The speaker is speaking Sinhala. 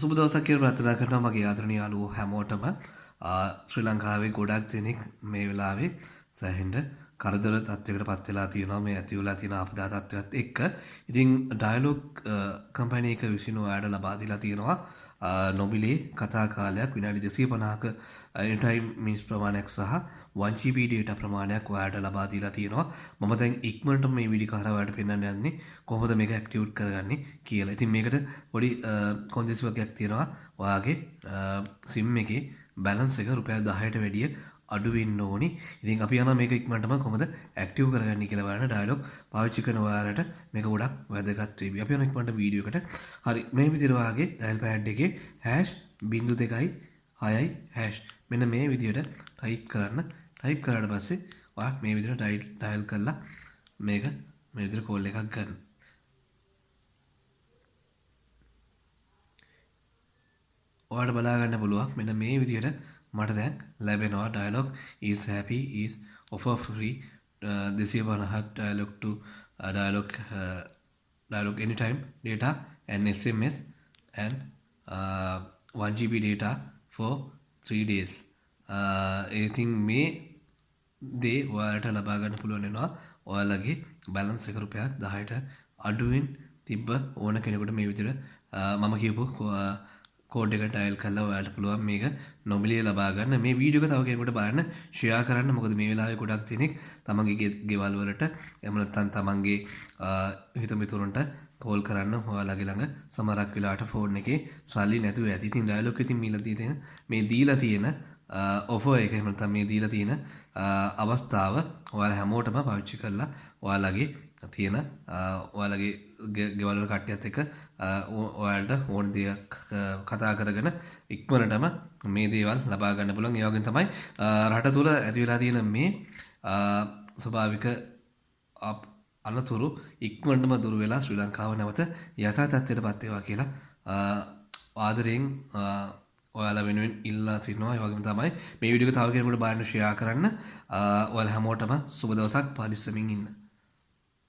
සුබ දවසක් කියලා ප්‍රාර්ථනා කරනවා මගේ ආදරණීය යාළුවෝ හැමෝටම. ශ්‍රී ලංකාවේ ගොඩක් දෙනෙක් මේ වෙලාවේ සෑහෙන්න කරදර තත්යකට පත් වෙලා තියෙනවා මේ ඇති වෙලා තියෙන ආපදා තත්ත්වයක් එක්ක. ඉතින් ඩයලොග් කම්පැනි එක විසින් ඔයාලට ලබා දීලා තියෙනවා නොමිලේ කතා කාලයක් විනාඩි 250ක anytime මිනිස් ප්‍රමාණයක් සහ 1GB data ප්‍රමාණයක් ඔයාලට ලබා දීලා තියෙනවා. මම දැන් ඉක්මනට මේ වීඩියෝ කාරය ඔයාලට පෙන්වන්න යන්නේ කොහොමද මේක ඇක්ටිවේට් කරගන්නේ කියලා. ඉතින් මේකට පොඩි කොන්දේසි වගේක් තියෙනවා. ඔයාගේ SIM එකේ බැලන්ස් එක රුපියල් 10ට වැඩිය අඩු වෙන්න ඕනි. ඉතින් අපි යනවා මේක ඉක්මනටම කොහොමද ඇක්ටිව් කරගන්නේ කියලා බලන්න. ඩයලොග් පාවිච්චි කරන ඔයාලට මේක ගොඩක් වැදගත් වෙයි. අපි යනවා ඉක්මනට වීඩියෝ එකට. හරි මේ විදිහට ඔයාගේ ඩයල් පෑඩ් එකේ #2.6 මෙන්න මේ විදිහට ටයිප් කරන්න. ටයිප් කරාට පස්සේ ඔයා මේ විදිහට ඩයල් කරලා මේක මේ විදිහට කෝල් එකක් ගන්න. ඔයාලට බලා ගන්න පුළුවන් මෙන්න මේ විදිහට මට දැන් ලැබෙනවා dialog is happy is offer free 250 dialog to dialog anytime data and SMS and 1GB data for 3 days. ඉතින් මේ දේ ඔයාලට ලබා ගන්න පුළුවන් වෙනවා ඔයාලගේ බැලන්ස් එක රුපියල් 10ට අඩුවෙන් තිබ්බ ඕන කෙනෙකුට මේ විදිහට මම කියපු කෝඩ් එක ටයිල් කරලා ඔයාලට පුළුවන් මේක නොමිලේ ලබා ගන්න. මේ වීඩියෝ එක තව කෙනෙකුට බලන්න ෂෙයා කරන්න. මොකද මේ වෙලාවේ ගොඩක් දෙනෙක් තමන්ගේ ගෙවල් වලට එහෙම නැත්නම් තමන්ගේ හිත මිතුරන්ට කෝල් කරන්න ඔයාලගේ ළඟ සමහරක් වෙලාවට ෆෝන් එකේ සල්ලි නැතුව ඇති. ඉතින් ඩයලොග් එකකින් මේ දීලා තියෙන ඔෆර් එක එහෙම නැත්නම් මේ දීලා තියෙන අවස්ථාව ඔයාලා හැමෝටම පාවිච්චි කරලා ඔයාලගේ තියෙන ඔයාලගේ ගෙවල් වල කට්ටියත් එක්ක ඔයාලට ඕන දේක් කතා කරගෙන ඉක්මනටම මේ දේවල් ලබා ගන්න පුළුවන්. ඒ වගේම තමයි රට තුල ඇති වෙලා තියෙන මේ ස්වභාවික අනතුරු ඉක්මනටම දුර වෙලා ශ්‍රී ලංකාව නැවත යථා තත්ත්වයටපත් වේවා කියලා ආදරයෙන් ඔයාලා වෙනුවෙන් ඉල්ලා සිටිනවා. ඒ වගේම තමයි මේ වීඩියෝ එක තව කෙනෙකුට බලන්න ෂෙයා කරන්න. ඔයාලා හැමෝටම සුබ දවසක් පරිස්සමින් ඉන්න.